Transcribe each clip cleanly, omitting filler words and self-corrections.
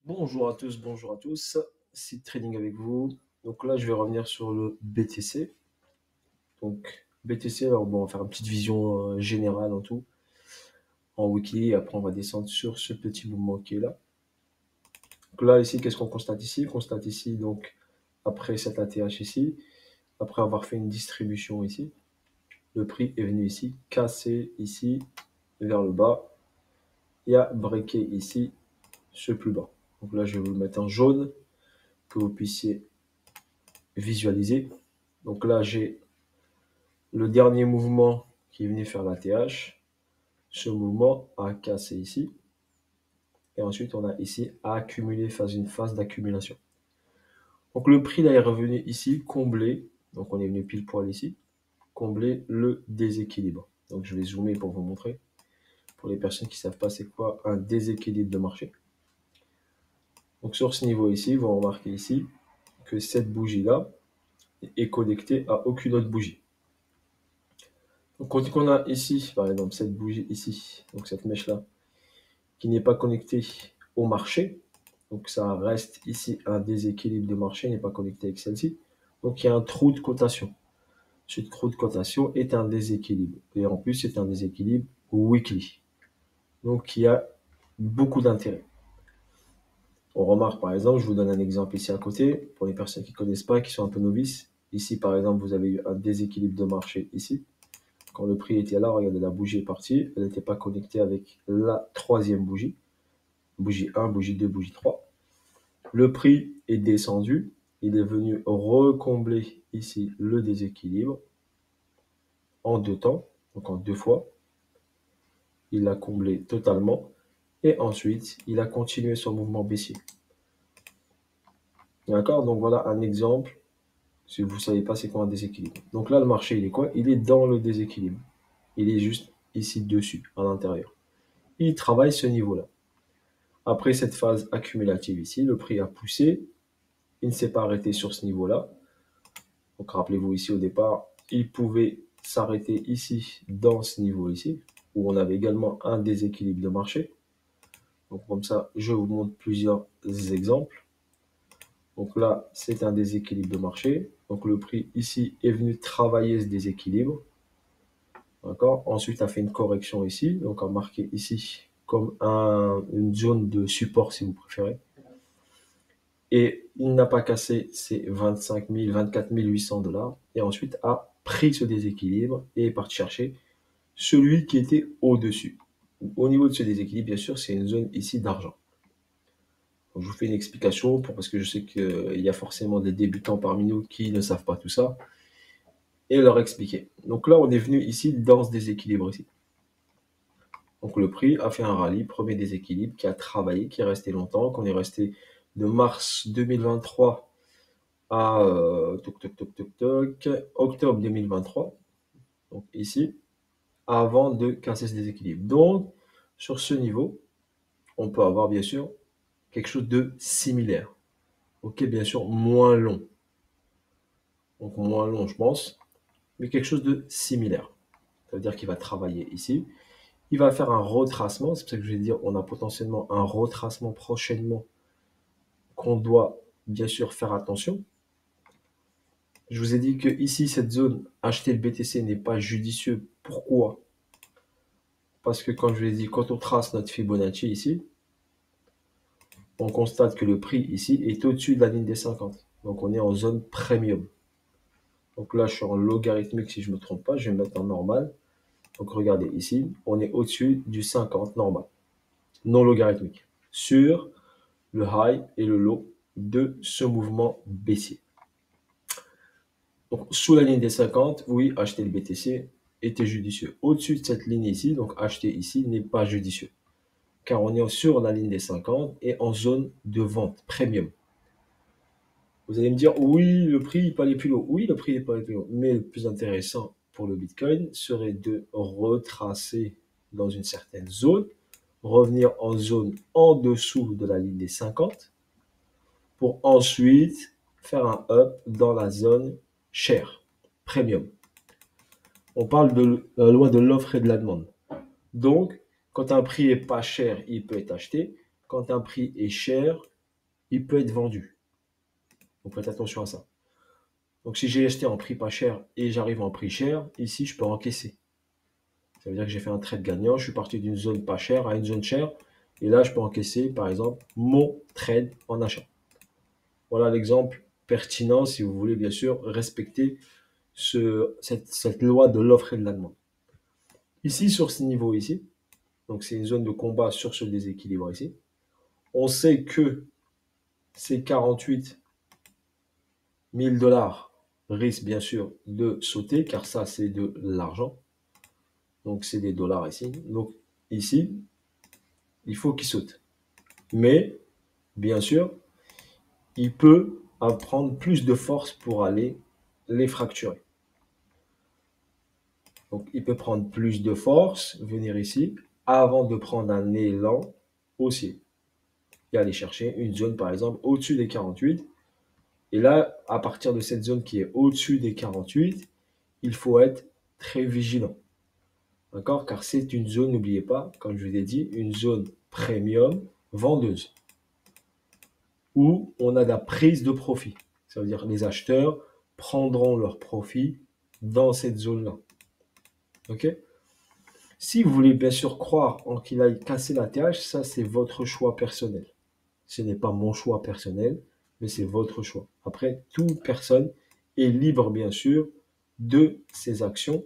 Bonjour à tous, Seed Trading avec vous. Donc là, je vais revenir sur le BTC. Donc BTC, alors bon, on va faire une petite vision générale en tout, en weekly, et après on va descendre sur ce petit mouvement qui est là. Donc là, ici, qu'est-ce qu'on constate ici? On constate ici, donc, après cette ATH ici, après avoir fait une distribution ici, le prix est venu ici, casser ici, vers le bas, et a breaké ici, ce plus bas. Donc là, je vais vous le mettre en jaune, que vous puissiez visualiser. Donc là, j'ai le dernier mouvement qui est venu faire la TH. Ce mouvement a cassé ici. Et ensuite, on a ici à accumuler, une phase d'accumulation. Donc le prix là est revenu ici, combler. Donc on est venu pile poil ici, combler le déséquilibre. Donc je vais zoomer pour vous montrer. Pour les personnes qui ne savent pas c'est quoi un déséquilibre de marché. Donc sur ce niveau ici, vous remarquez ici que cette bougie-là est connectée à aucune autre bougie. Donc quand on a ici, par exemple, cette bougie ici, donc cette mèche-là, qui n'est pas connectée au marché, donc ça reste ici un déséquilibre de marché, n'est pas connecté avec celle-ci, donc il y a un trou de cotation. Ce trou de cotation est un déséquilibre, et en plus c'est un déséquilibre weekly, donc il y a beaucoup d'intérêt. On remarque par exemple, je vous donne un exemple ici à côté, pour les personnes qui ne connaissent pas, qui sont un peu novices, ici par exemple vous avez eu un déséquilibre de marché ici, quand le prix était là, regardez, la bougie est partie, elle n'était pas connectée avec la troisième bougie, bougie 1, bougie 2, bougie 3. Le prix est descendu, il est venu recombler ici le déséquilibre en deux temps, donc en deux fois. Il l'a comblé totalement et ensuite il a continué son mouvement baissier. D'accord? Donc voilà un exemple, si vous ne savez pas c'est quoi un déséquilibre. Donc là le marché il est quoi? Il est dans le déséquilibre. Il est juste ici dessus, à l'intérieur. Il travaille ce niveau-là. Après cette phase accumulative ici, le prix a poussé, il ne s'est pas arrêté sur ce niveau-là. Donc rappelez-vous ici au départ, il pouvait s'arrêter ici, dans ce niveau ici, où on avait également un déséquilibre de marché. Donc comme ça, je vous montre plusieurs exemples. Donc là, c'est un déséquilibre de marché. Donc le prix ici est venu travailler ce déséquilibre. D'accord. Ensuite, a fait une correction ici. Donc, a marqué ici comme une zone de support, si vous préférez. Et il n'a pas cassé ces 25 000, 24 800 $. Et ensuite, a pris ce déséquilibre et est parti chercher celui qui était au-dessus. Au niveau de ce déséquilibre, bien sûr, c'est une zone ici d'argent. Je vous fais une explication parce que je sais qu'il y a forcément des débutants parmi nous qui ne savent pas tout ça et leur expliquer. Donc là, on est venu ici dans ce déséquilibre ici. Donc le prix a fait un rallye, premier déséquilibre qui a travaillé, qui est resté longtemps, qu'on est resté de mars 2023 à octobre 2023, donc ici, avant de casser ce déséquilibre. Donc, sur ce niveau, on peut avoir bien sûr quelque chose de similaire. Ok, bien sûr, moins long. Donc, moins long, je pense, mais quelque chose de similaire. Ça veut dire qu'il va travailler ici. Il va faire un retracement. C'est pour ça que je vais dire on a potentiellement un retracement prochainement qu'on doit bien sûr faire attention. Je vous ai dit que ici, cette zone, acheter le BTC n'est pas judicieux. Pourquoi? Parce que, comme je vous l'ai dit, quand on trace notre Fibonacci ici, on constate que le prix ici est au-dessus de la ligne des 50. Donc, on est en zone premium. Donc là, je suis en logarithmique si je ne me trompe pas. Je vais me mettre en normal. Donc, regardez ici, on est au-dessus du 50 normal, non logarithmique, sur le high et le low de ce mouvement baissier. Donc, sous la ligne des 50, oui, acheter le BTC était judicieux. Au-dessus de cette ligne ici, donc acheter ici n'est pas judicieux. Car on est sur la ligne des 50 et en zone de vente premium. Vous allez me dire, oui, le prix n'est pas aller plus haut. Oui, le prix n'est pas aller plus haut. Mais le plus intéressant pour le Bitcoin serait de retracer dans une certaine zone, revenir en zone en dessous de la ligne des 50 pour ensuite faire un up dans la zone chère, premium. On parle de la loi de l'offre et de la demande. Donc, quand un prix est pas cher, il peut être acheté. Quand un prix est cher, il peut être vendu. Donc faites attention à ça. Donc si j'ai acheté en prix pas cher et j'arrive en prix cher, ici je peux encaisser. Ça veut dire que j'ai fait un trade gagnant, je suis parti d'une zone pas chère à une zone chère, et là je peux encaisser par exemple mon trade en achat. Voilà l'exemple pertinent si vous voulez bien sûr respecter cette loi de l'offre et de la demande. Ici sur ce niveau ici, donc c'est une zone de combat sur ce déséquilibre ici, on sait que ces 48 000 dollars risquent bien sûr de sauter car ça c'est de l'argent. Donc c'est des dollars ici. Donc ici, il faut qu'il saute. Mais, bien sûr, il peut prendre plus de force pour aller les fracturer. Donc il peut prendre plus de force, venir ici, avant de prendre un élan haussier. Et aller chercher une zone, par exemple, au-dessus des 48. Et là, à partir de cette zone qui est au-dessus des 48, il faut être très vigilant. D'accord? Car c'est une zone, n'oubliez pas, comme je vous ai dit, une zone premium vendeuse, où on a de la prise de profit. Ça veut dire que les acheteurs prendront leur profit dans cette zone-là. Ok? Si vous voulez bien sûr croire en qu'il aille casser la TH, ça c'est votre choix personnel. Ce n'est pas mon choix personnel, mais c'est votre choix. Après, toute personne est libre bien sûr de ses actions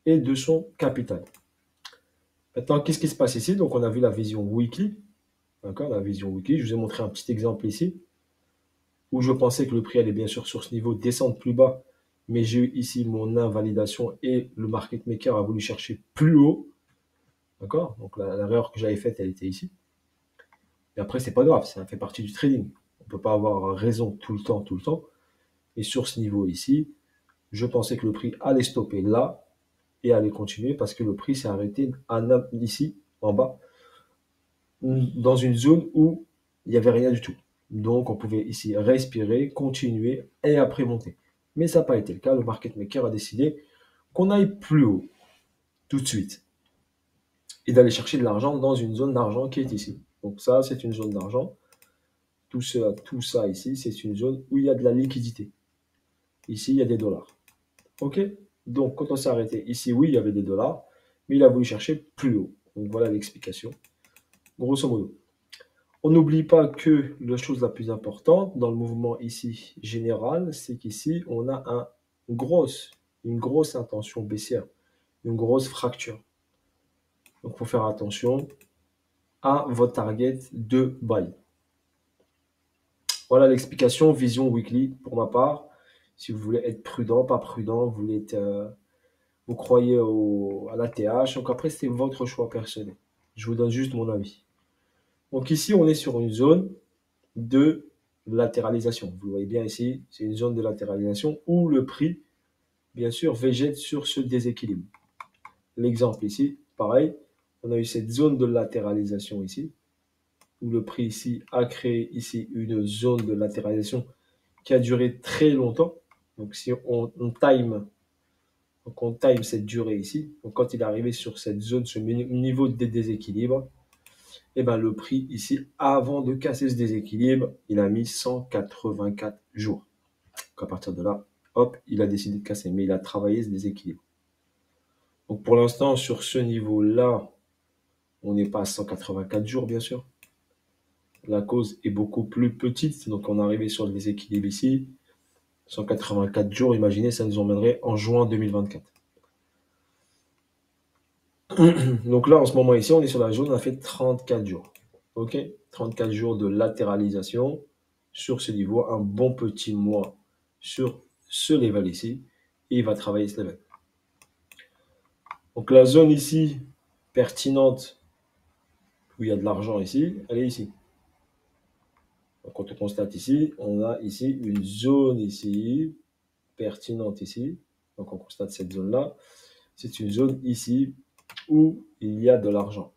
et de son capital. Maintenant, qu'est-ce qui se passe ici? Donc, on a vu la vision weekly. D'accord, la vision weekly. Je vous ai montré un petit exemple ici, où je pensais que le prix allait bien sûr sur ce niveau descendre plus bas, mais j'ai eu ici mon invalidation et le market maker a voulu chercher plus haut. D'accord? Donc, l'erreur que j'avais faite, elle était ici. Et après, c'est pas grave, ça fait partie du trading. On ne peut pas avoir raison tout le temps, tout le temps. Et sur ce niveau ici, je pensais que le prix allait stopper là et allait continuer parce que le prix s'est arrêté ici, en bas, dans une zone où il n'y avait rien du tout. Donc, on pouvait ici respirer, continuer et après monter. Mais ça n'a pas été le cas. Le market maker a décidé qu'on aille plus haut tout de suite et d'aller chercher de l'argent dans une zone d'argent qui est ici. Donc ça, c'est une zone d'argent. Tout ça ici, c'est une zone où il y a de la liquidité. Ici, il y a des dollars. OK? Donc, quand on s'est arrêté ici, oui, il y avait des dollars, mais il a voulu chercher plus haut. Donc, voilà l'explication. Grosso modo. On n'oublie pas que la chose la plus importante dans le mouvement ici général, c'est qu'ici, on a une grosse intention baissière, une grosse fracture. Donc, il faut faire attention à votre target de buy. Voilà l'explication, vision weekly pour ma part. Si vous voulez être prudent, pas prudent, vous croyez à la TH. Donc après, c'est votre choix personnel. Je vous donne juste mon avis. Donc ici, on est sur une zone de latéralisation. Vous le voyez bien ici, c'est une zone de latéralisation où le prix, bien sûr, végète sur ce déséquilibre. L'exemple ici, pareil, on a eu cette zone de latéralisation ici, où le prix ici a créé ici une zone de latéralisation qui a duré très longtemps. Donc si on time, donc on time cette durée ici, donc quand il est arrivé sur cette zone, ce niveau de déséquilibre, et ben le prix ici, avant de casser ce déséquilibre, il a mis 184 jours. Donc à partir de là, hop, il a décidé de casser, mais il a travaillé ce déséquilibre. Donc pour l'instant, sur ce niveau-là, on n'est pas à 184 jours, bien sûr. La cause est beaucoup plus petite, donc on est arrivé sur le déséquilibre ici. 184 jours, imaginez, ça nous emmènerait en juin 2024. Donc là, en ce moment ici, on est sur la zone, on a fait 34 jours. OK? 34 jours de latéralisation sur ce niveau, un bon petit mois sur ce level ici, et il va travailler ce level. Donc la zone ici, pertinente, où il y a de l'argent ici, elle est ici. Donc quand on constate ici, on a ici une zone ici, pertinente ici. Donc on constate cette zone-là. C'est une zone ici où il y a de l'argent.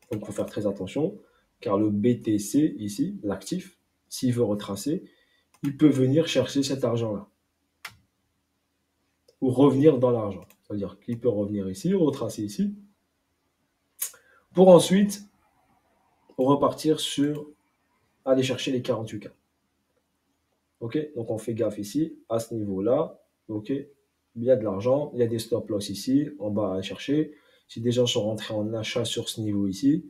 Donc il faut faire très attention, car le BTC ici, l'actif, s'il veut retracer, il peut venir chercher cet argent-là. Ou revenir dans l'argent. C'est-à-dire qu'il peut revenir ici, retracer ici, pour ensuite repartir sur aller chercher les 48K. Ok, donc on fait gaffe ici, à ce niveau-là. Ok, il y a de l'argent, il y a des stop loss ici, en bas à chercher. Si des gens sont rentrés en achat sur ce niveau ici,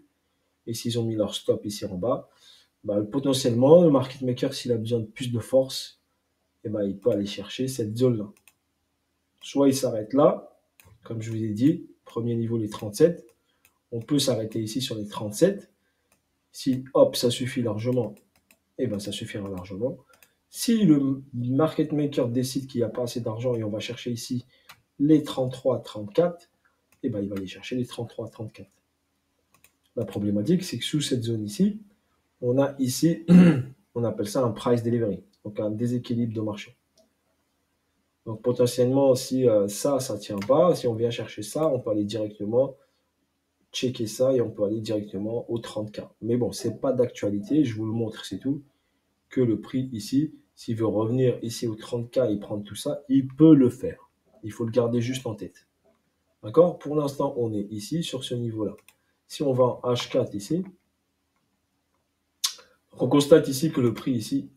et s'ils ont mis leur stop ici en bas, bah, potentiellement, le market maker, s'il a besoin de plus de force, eh ben, il peut aller chercher cette zone-là. Soit il s'arrête là, comme je vous ai dit, premier niveau les 37. On peut s'arrêter ici sur les 37. Si hop, ça suffit largement, eh ben, ça suffira largement. Si le market maker décide qu'il n'y a pas assez d'argent et on va chercher ici les 33, 34, eh ben, il va aller chercher les 33, 34. La problématique, c'est que sous cette zone ici, on a ici, on appelle ça un price delivery, donc un déséquilibre de marché. Donc potentiellement, si ça ne tient pas, si on vient chercher ça, on peut aller directement checker ça et on peut aller directement au 30K. Mais bon, ce n'est pas d'actualité, je vous le montre, c'est tout, que le prix ici, s'il veut revenir ici au 30K et prendre tout ça, il peut le faire. Il faut le garder juste en tête. D'accord? Pour l'instant, on est ici, sur ce niveau-là. Si on va en H4 ici, on constate ici que le prix ici,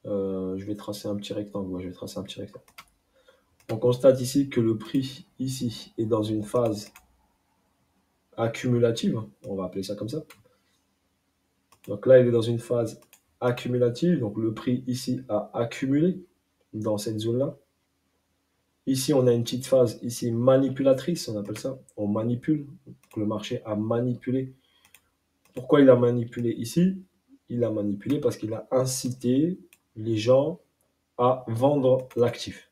je vais tracer un petit rectangle. Ouais, je vais tracer un petit rectangle. On constate ici que le prix ici est dans une phase accumulative. On va appeler ça comme ça. Donc là, il est dans une phase accumulative. Donc le prix ici a accumulé dans cette zone-là. Ici, on a une petite phase ici manipulatrice, on appelle ça. On manipule. Donc, le marché a manipulé. Pourquoi il a manipulé ici? Il a manipulé parce qu'il a incité les gens à vendre l'actif.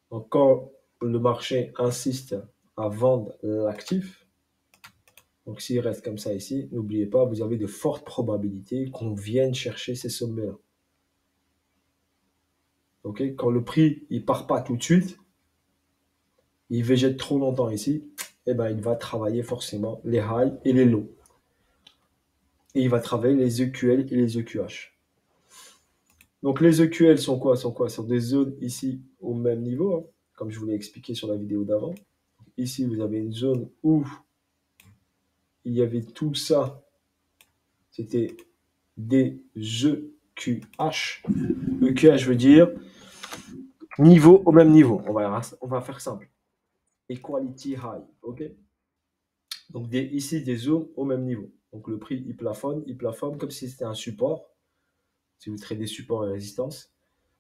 Donc, quand le marché insiste à vendre l'actif, donc s'il reste comme ça ici, n'oubliez pas, vous avez de fortes probabilités qu'on vienne chercher ces sommets-là. Okay? Quand le prix ne part pas tout de suite, il végète trop longtemps ici, eh ben, il va travailler forcément les highs et les lows. Et il va travailler les EQL et les EQH. Donc les EQL sont quoi? Sont des zones ici au même niveau, hein, comme je vous l'ai expliqué sur la vidéo d'avant. Ici, vous avez une zone où il y avait tout ça. C'était des EQH. EQH veut dire niveau au même niveau. On va faire simple. Equality high. OK? Donc ici, des zones au même niveau. Donc le prix, il plafonne comme si c'était un support. Si vous tradez support et résistance.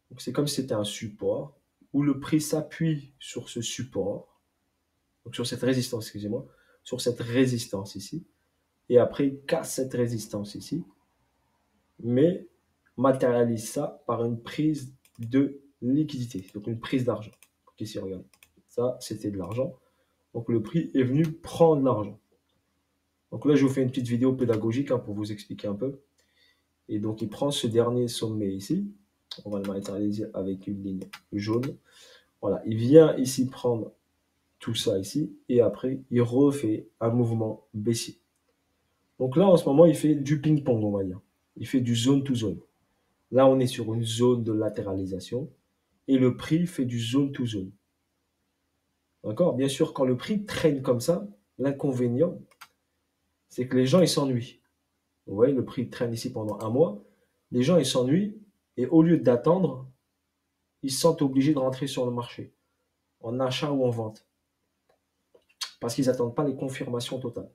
Donc c'est comme si c'était un support où le prix s'appuie sur ce support, donc sur cette résistance, excusez-moi, sur cette résistance ici, et après il casse cette résistance ici, mais matérialise ça par une prise de liquidité, donc une prise d'argent. Donc ici, regardez, ça c'était de l'argent, donc le prix est venu prendre l'argent. Donc là, je vous fais une petite vidéo pédagogique hein, pour vous expliquer un peu. Et donc il prend ce dernier sommet ici, on va le matérialiser avec une ligne jaune. Voilà, il vient ici prendre tout ça ici, et après, il refait un mouvement baissier. Donc là, en ce moment, il fait du ping-pong, on va dire. Il fait du zone to zone. Là, on est sur une zone de latéralisation, et le prix fait du zone to zone. D'accord? Bien sûr, quand le prix traîne comme ça, l'inconvénient, c'est que les gens, ils s'ennuient. Vous voyez, le prix traîne ici pendant un mois, les gens, ils s'ennuient, et au lieu d'attendre, ils se sentent obligés de rentrer sur le marché, en achat ou en vente, parce qu'ils n'attendent pas les confirmations totales.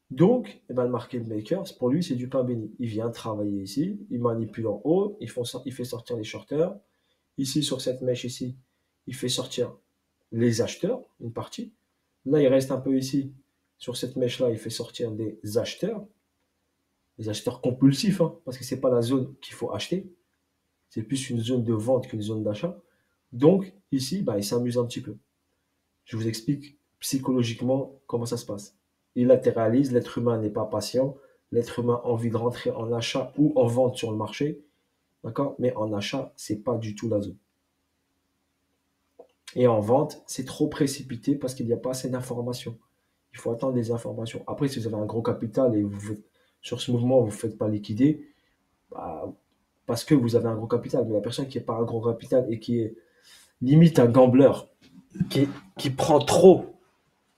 Donc, eh ben, le market maker, pour lui, c'est du pain béni. Il vient travailler ici, il manipule en haut, il fait sortir les shorters. Ici, sur cette mèche ici, il fait sortir les acheteurs, une partie. Là, il reste un peu ici. Sur cette mèche-là, il fait sortir des acheteurs. Les acheteurs compulsifs, hein, parce que ce n'est pas la zone qu'il faut acheter. C'est plus une zone de vente qu'une zone d'achat. Donc, ici, il s'amuse un petit peu. Je vous explique psychologiquement comment ça se passe. Il latéralise, l'être humain n'est pas patient, l'être humain a envie de rentrer en achat ou en vente sur le marché, d'accord? Mais en achat, ce n'est pas du tout la zone. Et en vente, c'est trop précipité parce qu'il n'y a pas assez d'informations. Il faut attendre des informations. Après, si vous avez un gros capital et sur ce mouvement, vous ne vous faites pas liquider, parce que vous avez un gros capital. Mais la personne qui n'a pas un gros capital et qui est limite un gambler, qui prend trop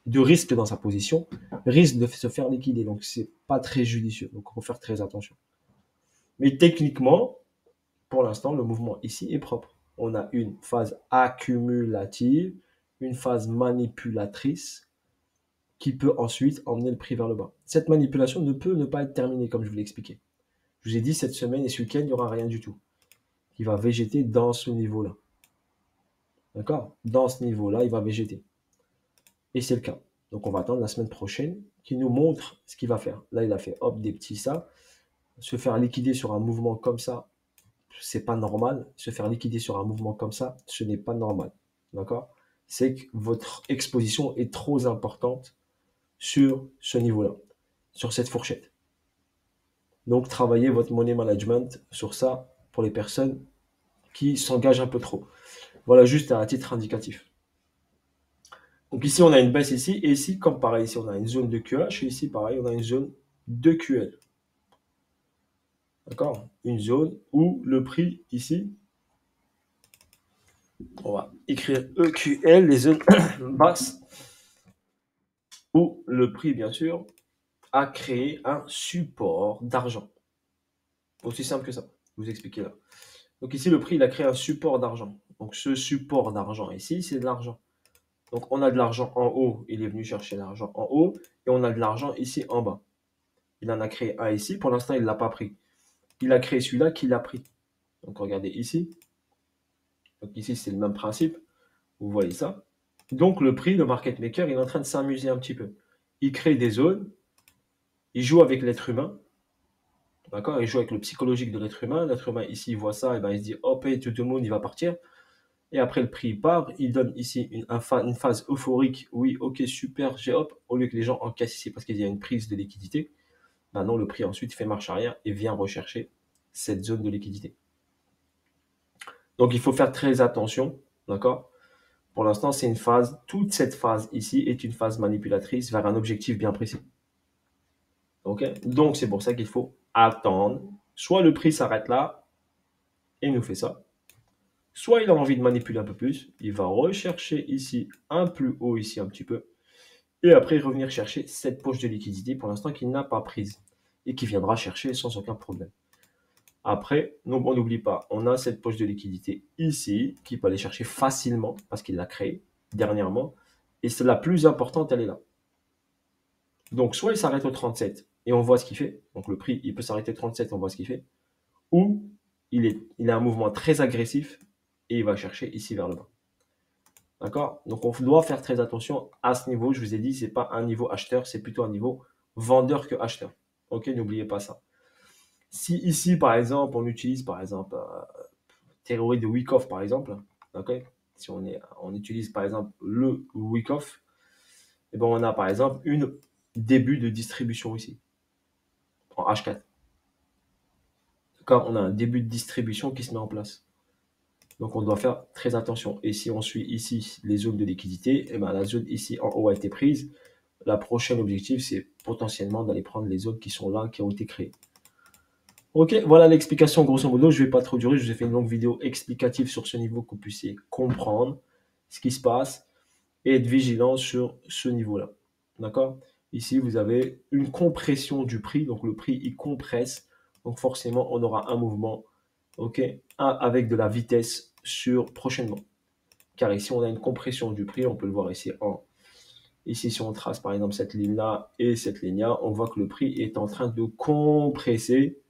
de risques dans sa position, risque de se faire liquider. Donc, c'est pas très judicieux. Donc, il faut faire très attention. Mais techniquement, pour l'instant, le mouvement ici est propre. On a une phase accumulative, une phase manipulatrice qui peut ensuite emmener le prix vers le bas. Cette manipulation ne peut ne pas être terminée, comme je vous l'ai expliqué. Je vous ai dit, cette semaine et ce week-end, il n'y aura rien du tout. Il va végéter dans ce niveau-là. D'accord? Dans ce niveau-là, il va végéter. Et c'est le cas. Donc, on va attendre la semaine prochaine qu'il nous montre ce qu'il va faire. Là, il a fait hop, des petits ça. Se faire liquider sur un mouvement comme ça, c'est pas normal. Se faire liquider sur un mouvement comme ça, ce n'est pas normal. D'accord? C'est que votre exposition est trop importante sur ce niveau-là, sur cette fourchette. Donc, travaillez votre money management sur ça pour les personnes qui s'engagent un peu trop. Voilà, juste à titre indicatif. Donc ici, on a une baisse ici, et ici, comme pareil, ici, on a une zone de QH, et ici, pareil, on a une zone de QL. D'accord? Une zone où le prix, ici, on va écrire EQL, les zones basses, où le prix, bien sûr, a créé un support d'argent. Aussi simple que ça, je vous expliquer là. Donc ici, le prix, il a créé un support d'argent. Donc ce support d'argent ici, c'est de l'argent. Donc on a de l'argent en haut, il est venu chercher l'argent en haut, et on a de l'argent ici en bas. Il en a créé un ici, pour l'instant, il ne l'a pas pris. Il a créé celui-là qu'il a pris. Donc regardez ici. Donc ici, c'est le même principe. Vous voyez ça. Donc le prix, le market maker, il est en train de s'amuser un petit peu. Il crée des zones, il joue avec l'être humain. D'accord? Il joue avec le psychologique de l'être humain. L'être humain, ici, il voit ça, et ben, il se dit, hop, et tout le monde, il va partir. Et après, le prix, il part. Il donne ici une phase euphorique. Oui, ok, super, j'ai hop. Au lieu que les gens encaissent ici parce qu'il y a une prise de liquidité, ben non, le prix ensuite fait marche arrière et vient rechercher cette zone de liquidité. Donc, il faut faire très attention. D'accord? Pour l'instant, c'est une phase. Toute cette phase ici est une phase manipulatrice vers un objectif bien précis. Ok? Donc, c'est pour ça qu'il faut attendre. Soit le prix s'arrête là et il nous fait ça. Soit il a envie de manipuler un peu plus. Il va rechercher ici un plus haut, ici un petit peu. Et après, revenir chercher cette poche de liquidité pour l'instant qu'il n'a pas prise. Et qui viendra chercher sans aucun problème. Après, on n'oublie pas, on a cette poche de liquidité ici, qui peut aller chercher facilement, parce qu'il l'a créée dernièrement. Et c'est la plus importante, elle est là. Donc, soit il s'arrête au 37 et on voit ce qu'il fait. Donc, le prix, il peut s'arrêter au 37, on voit ce qu'il fait. Ou il a un mouvement très agressif et il va chercher ici vers le bas. D'accord? Donc, on doit faire très attention à ce niveau. Je vous ai dit, ce n'est pas un niveau acheteur, c'est plutôt un niveau vendeur que acheteur. Ok, n'oubliez pas ça. Si ici, par exemple, on utilise, par exemple, théorie de Wyckoff, par exemple, ok? Si on utilise, par exemple, le Wyckoff, et ben on a, par exemple, une début de distribution ici, en H4. D'accord? On a un début de distribution qui se met en place. Donc, on doit faire très attention. Et si on suit ici les zones de liquidité, et ben la zone ici en haut a été prise. La prochaine objectif, c'est potentiellement d'aller prendre les zones qui sont là, qui ont été créées. Ok, voilà l'explication grosso modo. Je ne vais pas trop durer. Je vous ai fait une longue vidéo explicative sur ce niveau, que vous puissiez comprendre ce qui se passe et être vigilant sur ce niveau-là. D'accord? Ici, vous avez une compression du prix. Donc, le prix, il compresse. Donc, forcément, on aura un mouvement, ok, avec de la vitesse prochainement. Car ici, on a une compression du prix. On peut le voir ici Ici, si on trace par exemple cette ligne-là et cette ligne-là, on voit que le prix est en train de compresser.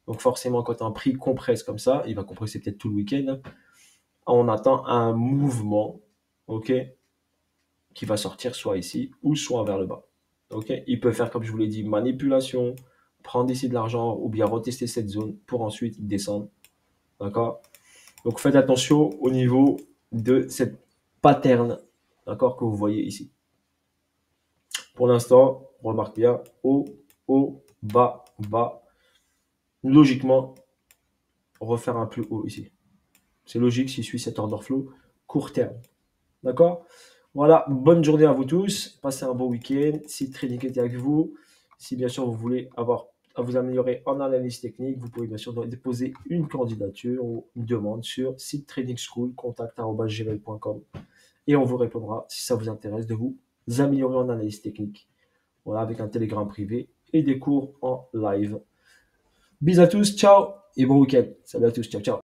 Donc forcément, quand un prix compresse comme ça, il va compresser peut-être tout le week-end, on attend un mouvement, ok, qui va sortir soit ici ou soit vers le bas. Ok, il peut faire, comme je vous l'ai dit, manipulation, prendre ici de l'argent ou bien retester cette zone pour ensuite descendre. D'accord? Donc faites attention au niveau de cette pattern, d'accord, que vous voyez ici. Pour l'instant, remarque bien, haut, haut, bas, bas. Logiquement, refaire un plus haut ici. C'est logique s'il suit cet order flow court terme. D'accord? Voilà, bonne journée à vous tous. Passez un bon week-end. Si Trading était avec vous, si bien sûr vous voulez avoir à vous améliorer en analyse technique, vous pouvez bien sûr déposer une candidature ou une demande sur site Trading School, contact@gmail.com et on vous répondra si ça vous intéresse de vous améliorer en analyse technique voilà, avec un Telegram privé et des cours en live. Bis à tous, ciao et bon week-end. Salut à tous, ciao, ciao.